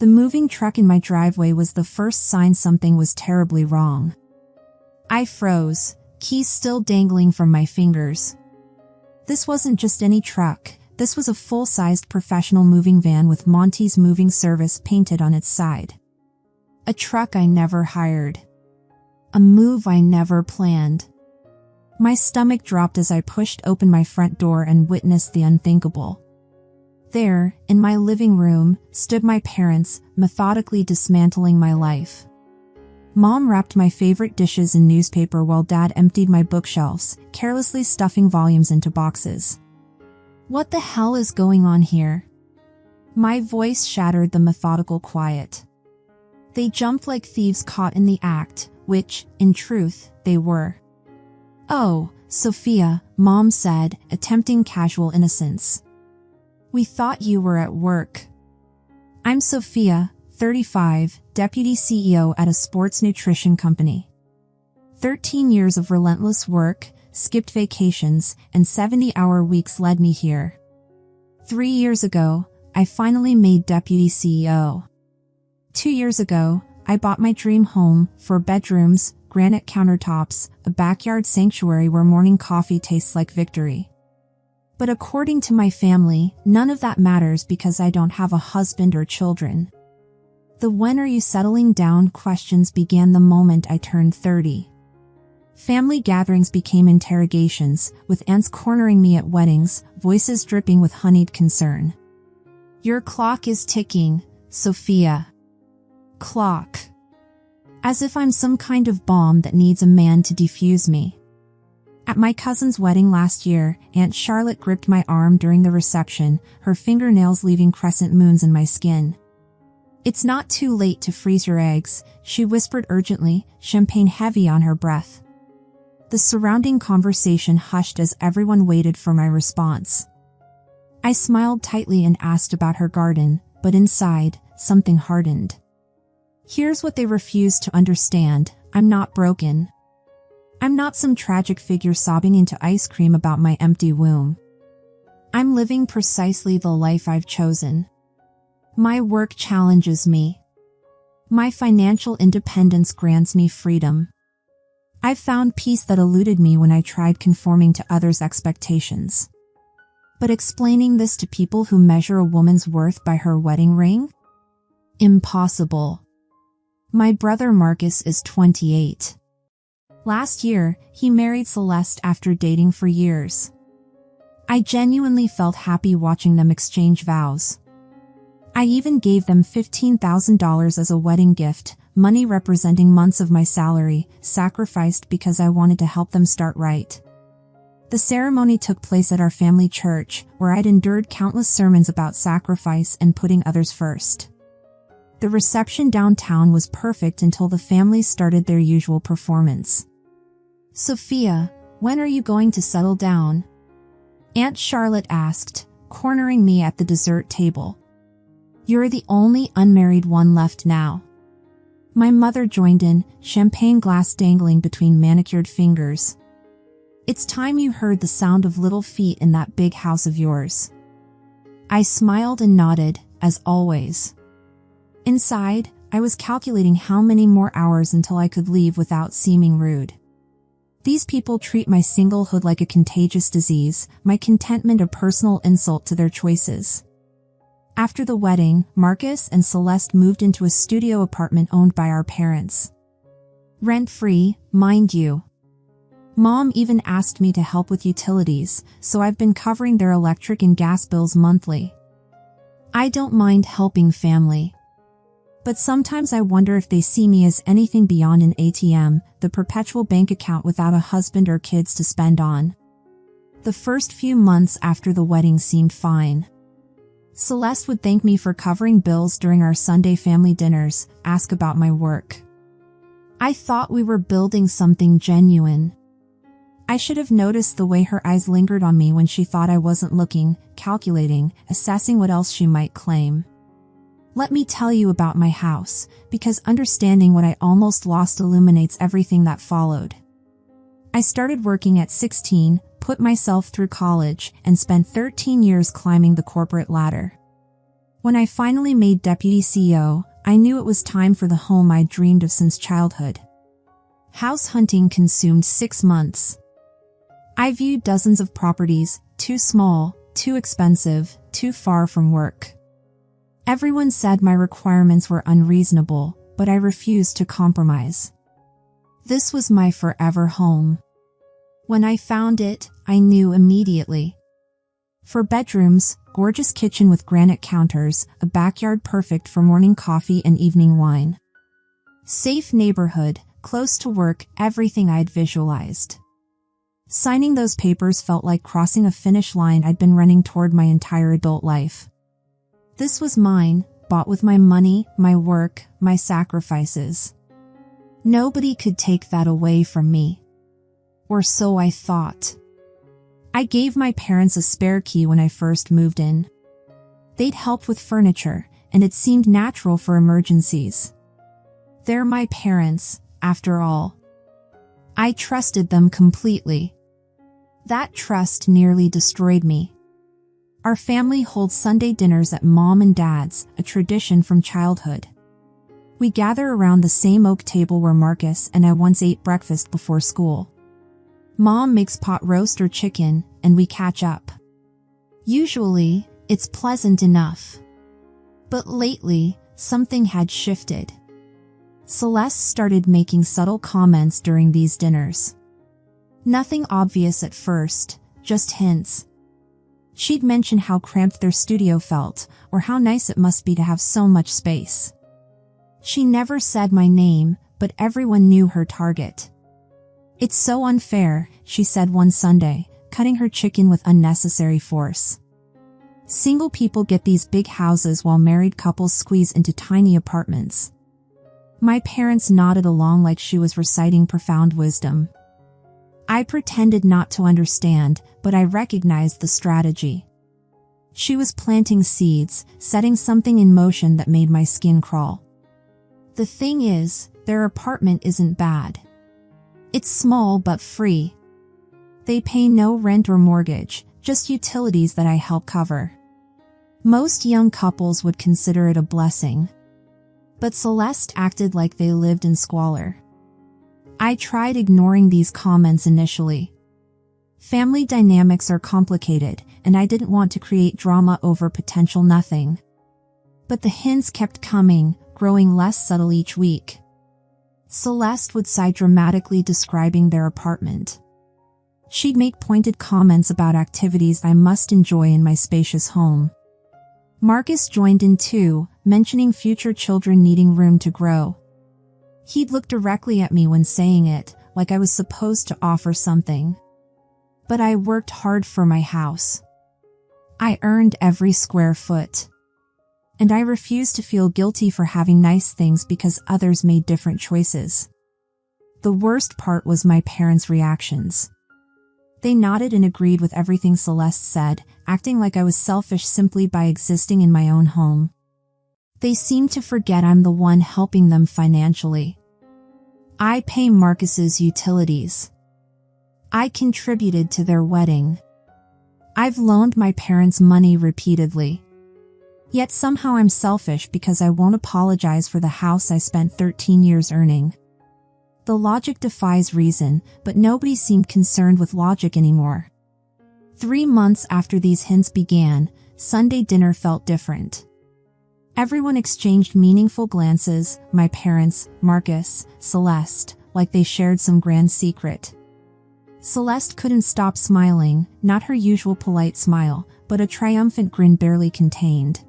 The moving truck in my driveway was the first sign something was terribly wrong. I froze, keys still dangling from my fingers. This wasn't just any truck, this was a full-sized professional moving van with Monty's Moving Service painted on its side. A truck I never hired. A move I never planned. My stomach dropped as I pushed open my front door and witnessed the unthinkable. There, in my living room, stood my parents, methodically dismantling my life. Mom wrapped my favorite dishes in newspaper while Dad emptied my bookshelves, carelessly stuffing volumes into boxes. What the hell is going on here? My voice shattered the methodical quiet. They jumped like thieves caught in the act, which, in truth, they were. "Oh, Sophia," Mom said, attempting casual innocence. "We thought you were at work." I'm Sophia, 35, deputy CEO at a sports nutrition company. 13 years of relentless work, skipped vacations, and 70-hour weeks led me here. 3 years ago, I finally made deputy CEO. 2 years ago, I bought my dream home, 4 bedrooms, granite countertops, a backyard sanctuary where morning coffee tastes like victory. But according to my family, none of that matters because I don't have a husband or children. The "when are you settling down" questions began the moment I turned 30. Family gatherings became interrogations, with aunts cornering me at weddings, voices dripping with honeyed concern. "Your clock is ticking, Sophia." Clock. As if I'm some kind of bomb that needs a man to defuse me. At my cousin's wedding last year, Aunt Charlotte gripped my arm during the reception, her fingernails leaving crescent moons in my skin. "It's not too late to freeze your eggs," she whispered urgently, champagne heavy on her breath. The surrounding conversation hushed as everyone waited for my response. I smiled tightly and asked about her garden, but inside, something hardened. Here's what they refused to understand: I'm not broken. I'm not some tragic figure sobbing into ice cream about my empty womb. I'm living precisely the life I've chosen. My work challenges me. My financial independence grants me freedom. I've found peace that eluded me when I tried conforming to others' expectations. But explaining this to people who measure a woman's worth by her wedding ring? Impossible. My brother Marcus is 28. Last year, he married Celeste after dating for years. I genuinely felt happy watching them exchange vows. I even gave them $15,000 as a wedding gift, money representing months of my salary, sacrificed because I wanted to help them start right. The ceremony took place at our family church, where I'd endured countless sermons about sacrifice and putting others first. The reception downtown was perfect until the families started their usual performance. "Sophia, when are you going to settle down?" Aunt Charlotte asked, cornering me at the dessert table. "You're the only unmarried one left now." My mother joined in, champagne glass dangling between manicured fingers. "It's time you heard the sound of little feet in that big house of yours." I smiled and nodded, as always. Inside, I was calculating how many more hours until I could leave without seeming rude. These people treat my singlehood like a contagious disease, my contentment a personal insult to their choices. After the wedding, Marcus and Celeste moved into a studio apartment owned by our parents. Rent-free, mind you. Mom even asked me to help with utilities, so I've been covering their electric and gas bills monthly. I don't mind helping family. But sometimes I wonder if they see me as anything beyond an ATM, the perpetual bank account without a husband or kids to spend on. The first few months after the wedding seemed fine. Celeste would thank me for covering bills during our Sunday family dinners, ask about my work. I thought we were building something genuine. I should have noticed the way her eyes lingered on me when she thought I wasn't looking, calculating, assessing what else she might claim. Let me tell you about my house, because understanding what I almost lost illuminates everything that followed. I started working at 16, put myself through college, and spent 13 years climbing the corporate ladder. When I finally made Deputy CEO, I knew it was time for the home I'd dreamed of since childhood. House hunting consumed 6 months. I viewed dozens of properties, too small, too expensive, too far from work. Everyone said my requirements were unreasonable, but I refused to compromise. This was my forever home. When I found it, I knew immediately. For bedrooms, gorgeous kitchen with granite counters, a backyard perfect for morning coffee and evening wine. Safe neighborhood, close to work, everything I'd visualized. Signing those papers felt like crossing a finish line I'd been running toward my entire adult life. This was mine, bought with my money, my work, my sacrifices. Nobody could take that away from me. Or so I thought. I gave my parents a spare key when I first moved in. They'd helped with furniture, and it seemed natural for emergencies. They're my parents, after all. I trusted them completely. That trust nearly destroyed me. Our family holds Sunday dinners at Mom and Dad's, a tradition from childhood. We gather around the same oak table where Marcus and I once ate breakfast before school. Mom makes pot roast or chicken, and we catch up. Usually, it's pleasant enough. But lately, something had shifted. Celeste started making subtle comments during these dinners. Nothing obvious at first, just hints. She'd mention how cramped their studio felt, or how nice it must be to have so much space. She never said my name, but everyone knew her target. "It's so unfair," she said one Sunday, cutting her chicken with unnecessary force. "Single people get these big houses while married couples squeeze into tiny apartments." My parents nodded along like she was reciting profound wisdom. I pretended not to understand, but I recognized the strategy. She was planting seeds, setting something in motion that made my skin crawl. The thing is, their apartment isn't bad. It's small but free. They pay no rent or mortgage, just utilities that I help cover. Most young couples would consider it a blessing. But Celeste acted like they lived in squalor. I tried ignoring these comments initially. Family dynamics are complicated, and I didn't want to create drama over potential nothing. But the hints kept coming, growing less subtle each week. Celeste would sigh dramatically describing their apartment. She'd make pointed comments about activities I must enjoy in my spacious home. Marcus joined in too, mentioning future children needing room to grow. He'd look directly at me when saying it, like I was supposed to offer something. But I worked hard for my house. I earned every square foot. And I refused to feel guilty for having nice things because others made different choices. The worst part was my parents' reactions. They nodded and agreed with everything Celeste said, acting like I was selfish simply by existing in my own home. They seemed to forget I'm the one helping them financially. I pay Marcus's utilities. I contributed to their wedding. I've loaned my parents money repeatedly. Yet somehow I'm selfish because I won't apologize for the house I spent 13 years earning. The logic defies reason, but nobody seemed concerned with logic anymore. 3 months after these hints began, Sunday dinner felt different. Everyone exchanged meaningful glances, my parents, Marcus, Celeste, like they shared some grand secret. Celeste couldn't stop smiling, not her usual polite smile, but a triumphant grin barely contained.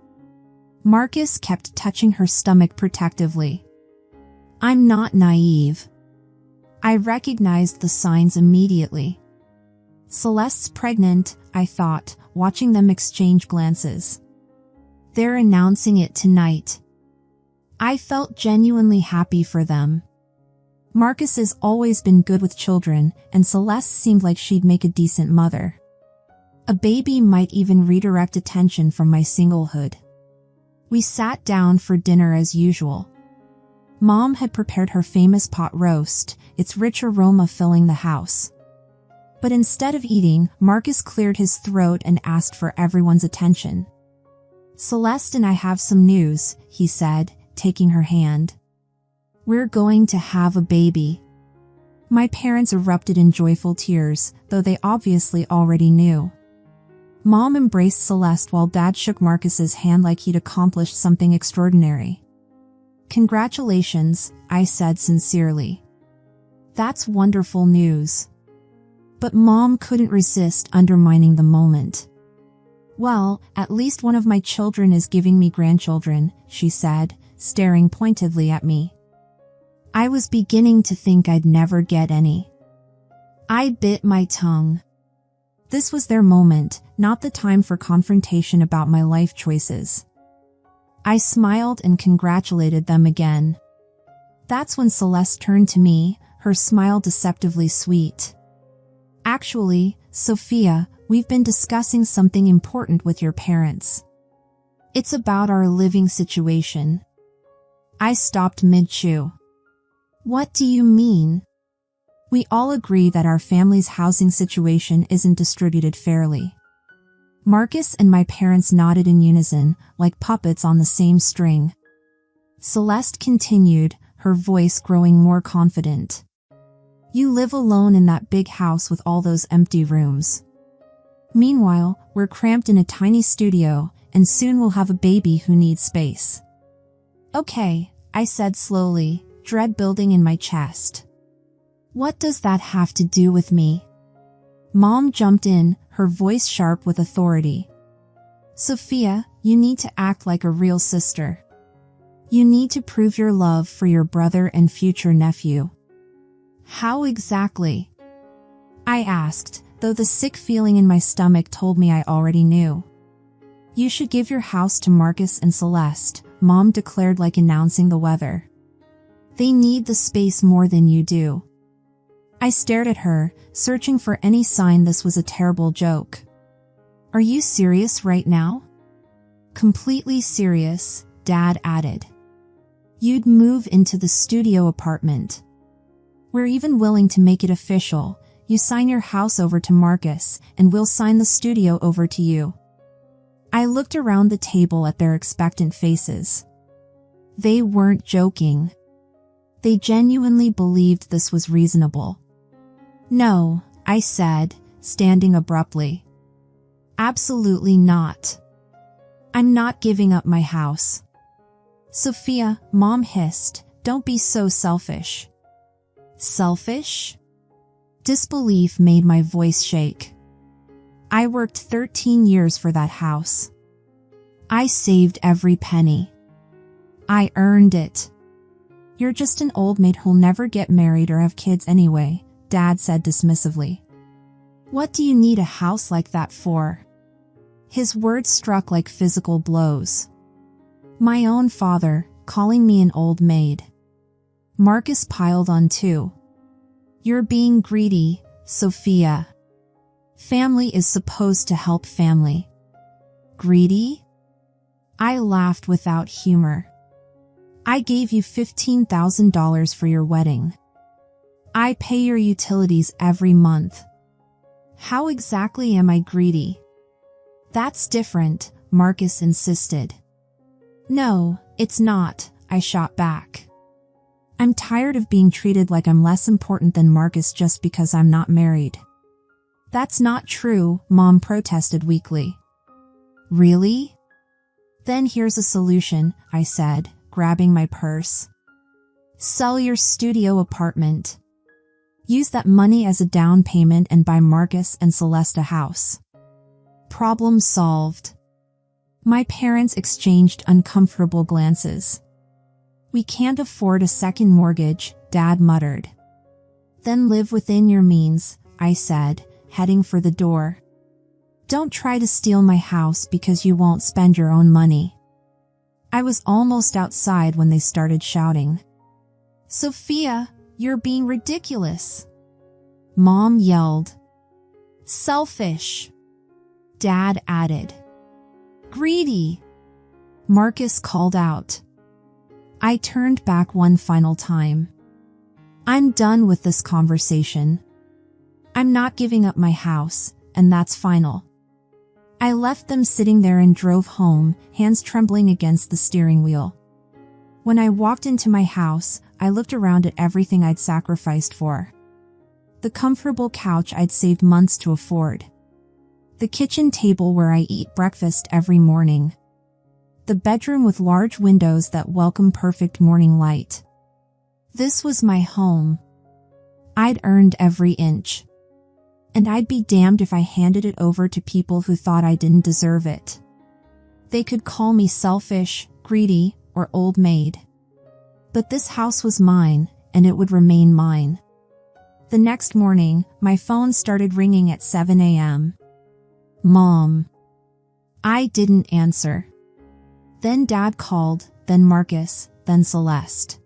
Marcus kept touching her stomach protectively. I'm not naive. I recognized the signs immediately. Celeste's pregnant, I thought, watching them exchange glances. They're announcing it tonight. I felt genuinely happy for them. Marcus has always been good with children, and Celeste seemed like she'd make a decent mother. A baby might even redirect attention from my singlehood. We sat down for dinner as usual. Mom had prepared her famous pot roast, its rich aroma filling the house. But instead of eating, Marcus cleared his throat and asked for everyone's attention. Celeste and I have some news, he said, taking her hand. We're going to have a baby. My parents erupted in joyful tears, though they obviously already knew. Mom embraced Celeste while Dad shook Marcus's hand like he'd accomplished something extraordinary. Congratulations, I said sincerely. That's wonderful news. But Mom couldn't resist undermining the moment. Well, at least one of my children is giving me grandchildren, she said, staring pointedly at me. I was beginning to think I'd never get any. I bit my tongue. This was their moment, not the time for confrontation about my life choices. I smiled and congratulated them again. That's when Celeste turned to me, her smile deceptively sweet. Actually, Sophia, we've been discussing something important with your parents. It's about our living situation. I stopped mid-chew. What do you mean? We all agree that our family's housing situation isn't distributed fairly. Marcus and my parents nodded in unison, like puppets on the same string. Celeste continued, her voice growing more confident. You live alone in that big house with all those empty rooms. Meanwhile, we're cramped in a tiny studio, and soon we'll have a baby who needs space. Okay, I said slowly, dread building in my chest. What does that have to do with me? Mom jumped in, her voice sharp with authority. Sophia, you need to act like a real sister. You need to prove your love for your brother and future nephew. How exactly? I asked, though the sick feeling in my stomach told me I already knew. You should give your house to Marcus and Celeste, Mom declared like announcing the weather. They need the space more than you do. I stared at her, searching for any sign this was a terrible joke. Are you serious right now? Completely serious, Dad added. You'd move into the studio apartment. We're even willing to make it official. You sign your house over to Marcus, and we'll sign the studio over to you. I looked around the table at their expectant faces. They weren't joking. They genuinely believed this was reasonable. No, I said, standing abruptly. Absolutely not. I'm not giving up my house. Sophia, Mom hissed, don't be so selfish. Selfish? Disbelief made my voice shake. I worked 13 years for that house. I saved every penny. I earned it. You're just an old maid who'll never get married or have kids anyway, Dad said dismissively. What do you need a house like that for? His words struck like physical blows. My own father, calling me an old maid. Marcus piled on too. You're being greedy, Sophia. Family is supposed to help family. Greedy? I laughed without humor. I gave you $15,000 for your wedding. I pay your utilities every month. How exactly am I greedy? That's different, Marcus insisted. No, it's not, I shot back. I'm tired of being treated like I'm less important than Marcus just because I'm not married. That's not true, Mom protested weakly. Really? Then here's a solution, I said, grabbing my purse. Sell your studio apartment. Use that money as a down payment and buy Marcus and Celeste a house. Problem solved. My parents exchanged uncomfortable glances. We can't afford a second mortgage, Dad muttered. Then live within your means, I said, heading for the door. Don't try to steal my house because you won't spend your own money. I was almost outside when they started shouting. Sophia, you're being ridiculous. Mom yelled. Selfish. Dad added. Greedy. Marcus called out. I turned back one final time. I'm done with this conversation. I'm not giving up my house, and that's final. I left them sitting there and drove home, hands trembling against the steering wheel. When I walked into my house, I looked around at everything I'd sacrificed for. The comfortable couch I'd saved months to afford. The kitchen table where I eat breakfast every morning. The bedroom with large windows that welcome perfect morning light. This was my home. I'd earned every inch. And I'd be damned if I handed it over to people who thought I didn't deserve it. They could call me selfish, greedy, or old maid. But this house was mine, and it would remain mine. The next morning, my phone started ringing at 7 a.m. Mom. I didn't answer. Then Dad called, then Marcus, then Celeste.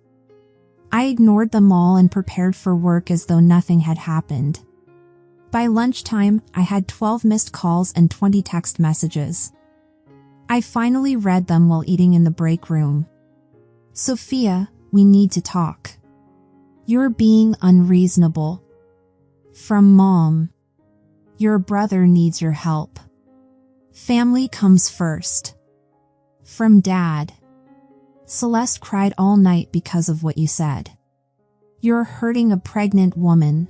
I ignored them all and prepared for work as though nothing had happened. By lunchtime, I had 12 missed calls and 20 text messages. I finally read them while eating in the break room. Sophia, we need to talk. You're being unreasonable. From Mom. Your brother needs your help. Family comes first. From Dad. Celeste cried all night because of what you said. You're hurting a pregnant woman.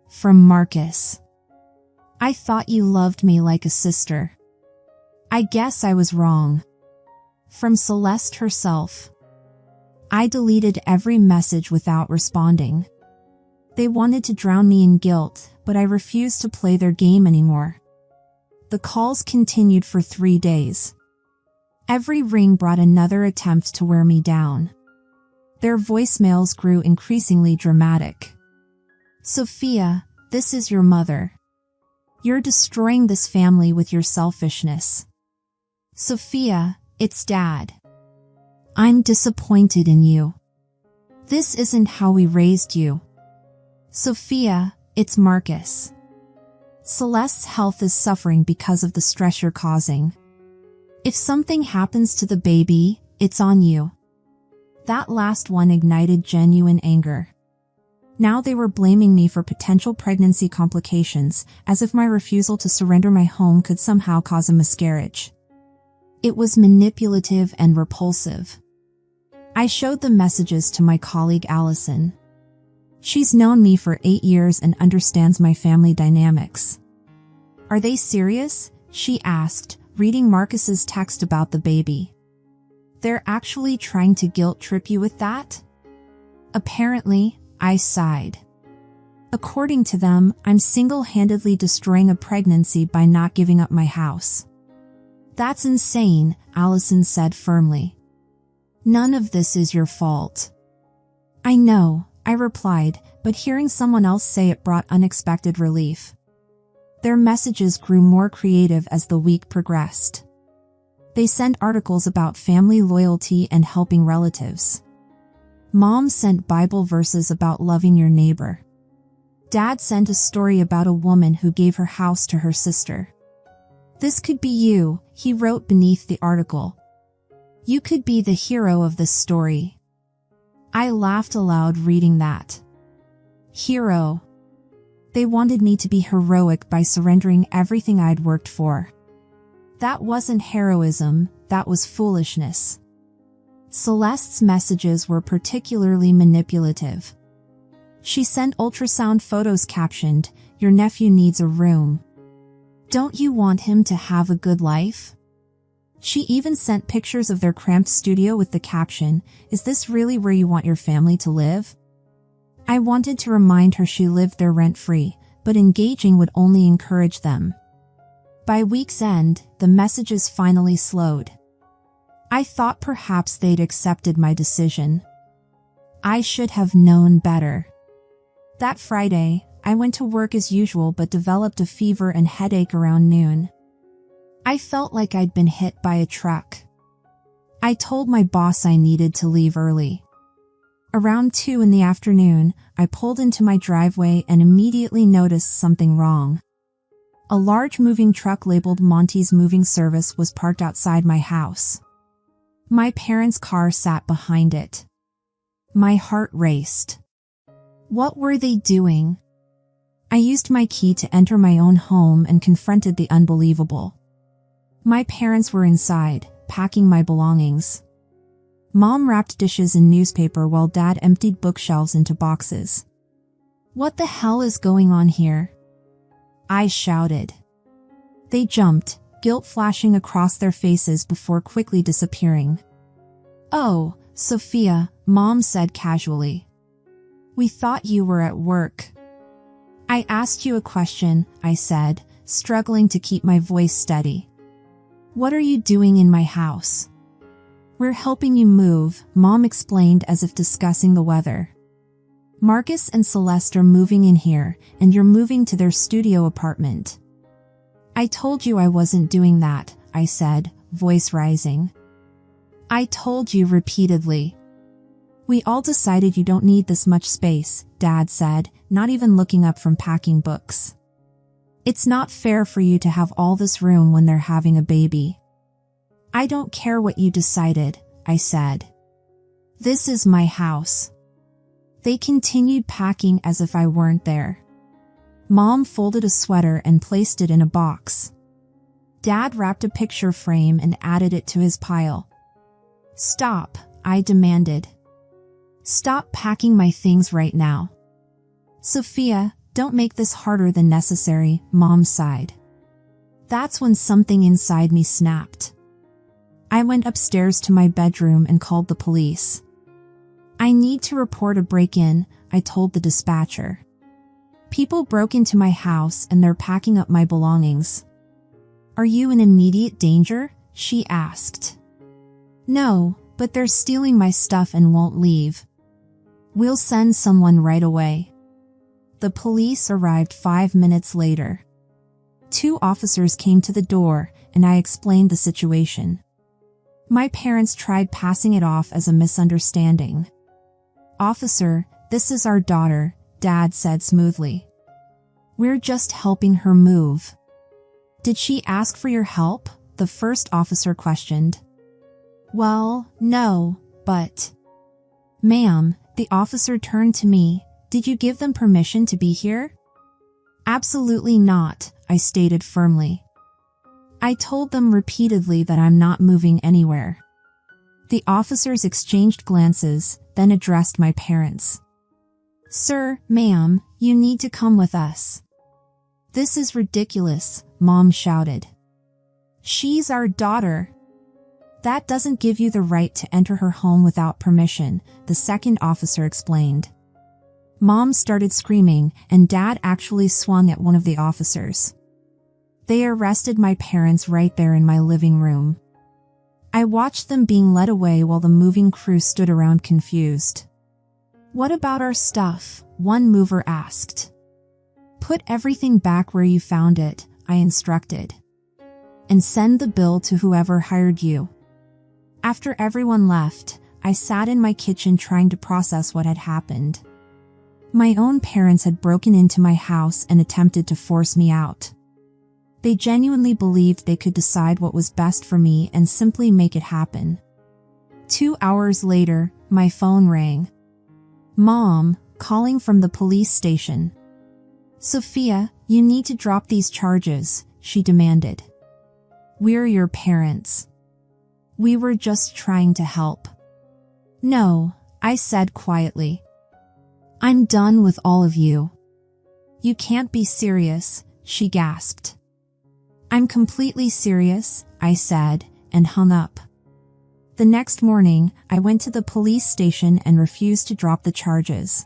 From Marcus. I thought you loved me like a sister. I guess I was wrong. From Celeste herself. I deleted every message without responding. They wanted to drown me in guilt, but I refused to play their game anymore. The calls continued for 3 days. Every ring brought another attempt to wear me down. Their voicemails grew increasingly dramatic. Sophia, this is your mother. You're destroying this family with your selfishness. Sophia, it's Dad. I'm disappointed in you. This isn't how we raised you. Sophia, it's Marcus. Celeste's health is suffering because of the stress you're causing. If something happens to the baby, it's on you. That last one ignited genuine anger. Now they were blaming me for potential pregnancy complications, as if my refusal to surrender my home could somehow cause a miscarriage. It was manipulative and repulsive. I showed the messages to my colleague Allison. She's known me for 8 years and understands my family dynamics. Are they serious? She asked, reading Marcus's text about the baby. They're actually trying to guilt trip you with that? Apparently, I sighed. According to them, I'm single-handedly destroying a pregnancy by not giving up my house. That's insane, Allison said firmly. None of this is your fault. I know, I replied, but hearing someone else say it brought unexpected relief. Their messages grew more creative as the week progressed. They sent articles about family loyalty and helping relatives. Mom sent Bible verses about loving your neighbor. Dad sent a story about a woman who gave her house to her sister. This could be you, he wrote beneath the article. You could be the hero of this story. I laughed aloud reading that. Hero. They wanted me to be heroic by surrendering everything I'd worked for. That wasn't heroism, that was foolishness. Celeste's messages were particularly manipulative. She sent ultrasound photos captioned, "Your nephew needs a room. Don't you want him to have a good life?" She even sent pictures of their cramped studio with the caption, "Is this really where you want your family to live?" I wanted to remind her she lived there rent-free, but engaging would only encourage them. By week's end, the messages finally slowed. I thought perhaps they'd accepted my decision. I should have known better. That Friday, I went to work as usual but developed a fever and headache around noon. I felt like I'd been hit by a truck. I told my boss I needed to leave early. Around 2 in the afternoon, I pulled into my driveway and immediately noticed something wrong. A large moving truck labeled Monty's Moving Service was parked outside my house. My parents' car sat behind it. My heart raced. What were they doing? I used my key to enter my own home and confronted the unbelievable. My parents were inside, packing my belongings. Mom wrapped dishes in newspaper while Dad emptied bookshelves into boxes. "What the hell is going on here?" I shouted. They jumped, guilt flashing across their faces before quickly disappearing. "Oh, Sophia," Mom said casually. "We thought you were at work." "I asked you a question," I said, struggling to keep my voice steady. "What are you doing in my house?" "We're helping you move," Mom explained as if discussing the weather. "Marcus and Celeste are moving in here, and you're moving to their studio apartment." "I told you I wasn't doing that," I said, voice rising. "I told you repeatedly." "We all decided you don't need this much space," Dad said, not even looking up from packing books. "It's not fair for you to have all this room when they're having a baby." "I don't care what you decided," I said. "This is my house." They continued packing as if I weren't there. Mom folded a sweater and placed it in a box. Dad wrapped a picture frame and added it to his pile. "Stop," I demanded. "Stop packing my things right now." "Sophia, don't make this harder than necessary," Mom sighed. That's when something inside me snapped. I went upstairs to my bedroom and called the police. "I need to report a break-in," I told the dispatcher. "People broke into my house and they're packing up my belongings." "Are you in immediate danger?" she asked. "No, but they're stealing my stuff and won't leave." "We'll send someone right away." The police arrived 5 minutes later. 2 officers came to the door, and I explained the situation. My parents tried passing it off as a misunderstanding. "Officer, this is our daughter," Dad said smoothly. "We're just helping her move." "Did she ask for your help?" the first officer questioned. "Well, no, but..." "Ma'am," the officer turned to me, "did you give them permission to be here?" "Absolutely not," I stated firmly. I told them repeatedly that I'm not moving anywhere. The officers exchanged glances, then addressed my parents. "Sir, ma'am, you need to come with us." "This is ridiculous," Mom shouted. "She's our daughter." "That doesn't give you the right to enter her home without permission," the second officer explained. Mom started screaming, and Dad actually swung at one of the officers. They arrested my parents right there in my living room. I watched them being led away while the moving crew stood around confused. "What about our stuff?" one mover asked. "Put everything back where you found it," I instructed. "And send the bill to whoever hired you." After everyone left, I sat in my kitchen trying to process what had happened. My own parents had broken into my house and attempted to force me out. They genuinely believed they could decide what was best for me and simply make it happen. 2 hours later, my phone rang. Mom, calling from the police station. "Sophia, you need to drop these charges," she demanded. "We're your parents. We were just trying to help." "No," I said quietly. "I'm done with all of you." "You can't be serious," she gasped. "I'm completely serious," I said, and hung up. The next morning, I went to the police station and refused to drop the charges.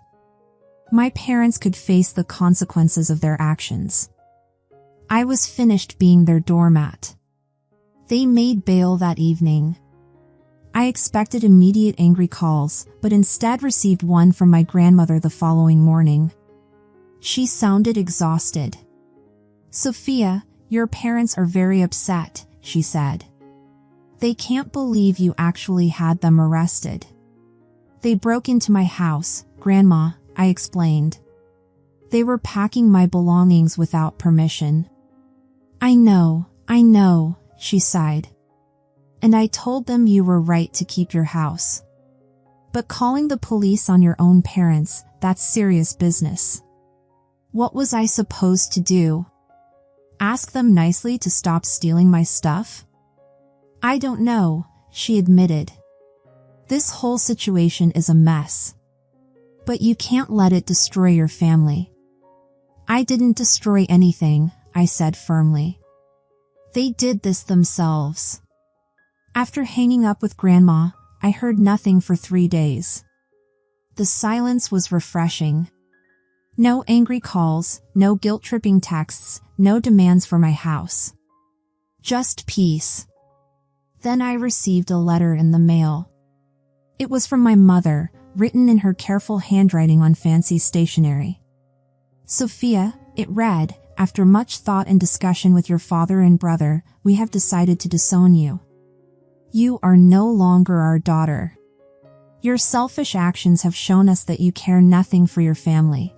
My parents could face the consequences of their actions. I was finished being their doormat. They made bail that evening. I expected immediate angry calls, but instead received one from my grandmother the following morning. She sounded exhausted. "Sophia, your parents are very upset," she said. "They can't believe you actually had them arrested." "They broke into my house, Grandma," I explained. "They were packing my belongings without permission." I know, she sighed. "And I told them you were right to keep your house. But calling the police on your own parents, that's serious business." What was I supposed to do? Ask them nicely to stop stealing my stuff? I don't know, she admitted. This whole situation is a mess. But you can't let it destroy your family. I didn't destroy anything, I said firmly. They did this themselves. After hanging up with Grandma, I heard nothing for 3 days. The silence was refreshing. No angry calls, no guilt-tripping texts, no demands for my house. Just peace. Then I received a letter in the mail. It was from my mother, written in her careful handwriting on fancy stationery. Sophia, it read, after much thought and discussion with your father and brother, we have decided to disown you. You are no longer our daughter. Your selfish actions have shown us that you care nothing for your family.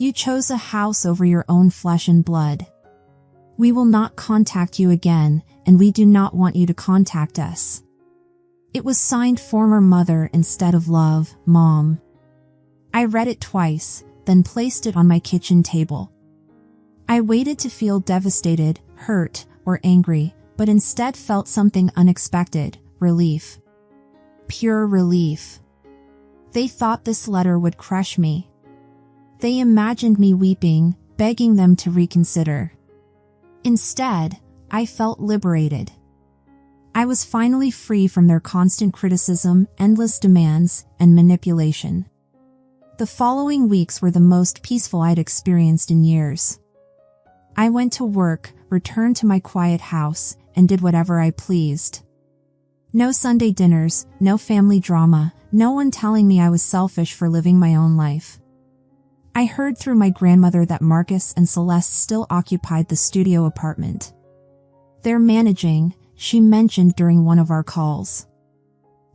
You chose a house over your own flesh and blood. We will not contact you again, and we do not want you to contact us. It was signed former mother instead of love, Mom. I read it twice, then placed it on my kitchen table. I waited to feel devastated, hurt, or angry, but instead felt something unexpected, relief. Pure relief. They thought this letter would crush me. They imagined me weeping, begging them to reconsider. Instead, I felt liberated. I was finally free from their constant criticism, endless demands, and manipulation. The following weeks were the most peaceful I'd experienced in years. I went to work, returned to my quiet house, and did whatever I pleased. No Sunday dinners, no family drama, no one telling me I was selfish for living my own life. I heard through my grandmother that Marcus and Celeste still occupied the studio apartment. They're managing, she mentioned during one of our calls.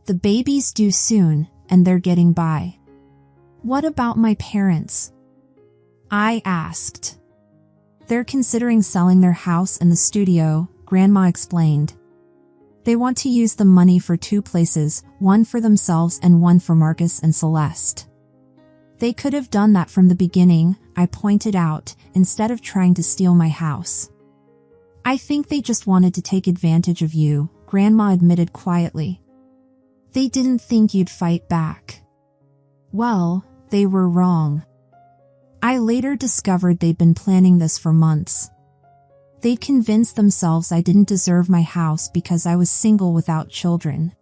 The baby's due soon, and they're getting by. What about my parents? I asked. They're considering selling their house and the studio, Grandma explained. They want to use the money for 2 places, one for themselves and one for Marcus and Celeste. They could have done that from the beginning, I pointed out, instead of trying to steal my house. I think they just wanted to take advantage of you, Grandma admitted quietly. They didn't think you'd fight back. Well, they were wrong. I later discovered they'd been planning this for months. They'd convinced themselves I didn't deserve my house because I was single without children.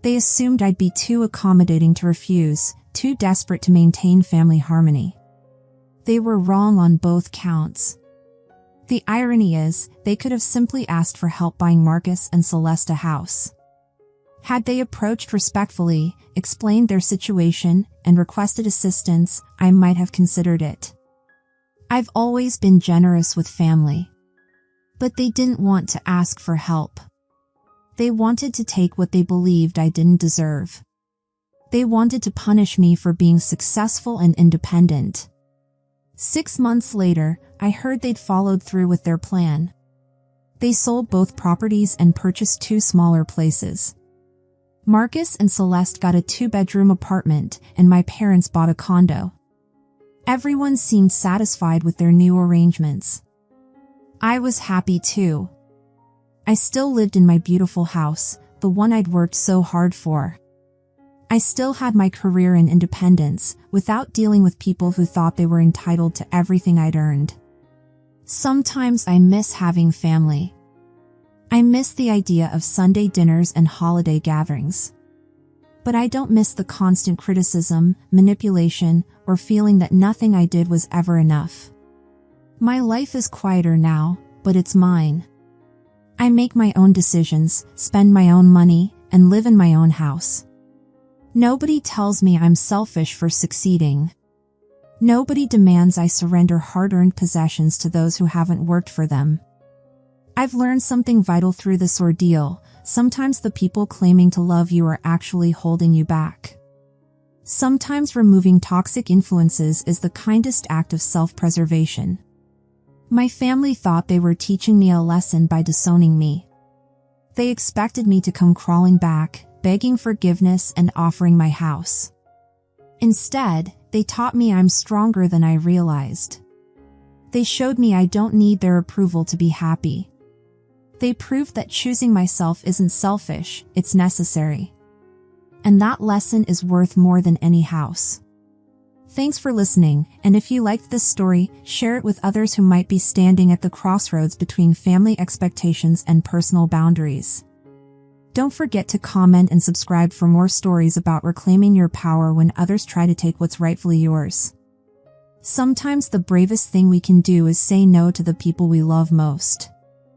They assumed I'd be too accommodating to refuse, too desperate to maintain family harmony. They were wrong on both counts. The irony is, they could have simply asked for help buying Marcus and Celeste a house. Had they approached respectfully, explained their situation, and requested assistance, I might have considered it. I've always been generous with family. But they didn't want to ask for help. They wanted to take what they believed I didn't deserve. They wanted to punish me for being successful and independent. 6 months later, I heard they'd followed through with their plan. They sold both properties and purchased 2 smaller places. Marcus and Celeste got a 2-bedroom apartment, and my parents bought a condo. Everyone seemed satisfied with their new arrangements. I was happy too. I still lived in my beautiful house, the one I'd worked so hard for. I still had my career and independence, without dealing with people who thought they were entitled to everything I'd earned. Sometimes I miss having family. I miss the idea of Sunday dinners and holiday gatherings. But I don't miss the constant criticism, manipulation, or feeling that nothing I did was ever enough. My life is quieter now, but it's mine. I make my own decisions, spend my own money, and live in my own house. Nobody tells me I'm selfish for succeeding. Nobody demands I surrender hard-earned possessions to those who haven't worked for them. I've learned something vital through this ordeal. Sometimes the people claiming to love you are actually holding you back. Sometimes removing toxic influences is the kindest act of self-preservation. My family thought they were teaching me a lesson by disowning me. They expected me to come crawling back, begging forgiveness and offering my house. Instead, they taught me I'm stronger than I realized. They showed me I don't need their approval to be happy. They proved that choosing myself isn't selfish, it's necessary. And that lesson is worth more than any house. Thanks for listening, and if you liked this story, share it with others who might be standing at the crossroads between family expectations and personal boundaries. Don't forget to comment and subscribe for more stories about reclaiming your power when others try to take what's rightfully yours. Sometimes the bravest thing we can do is say no to the people we love most.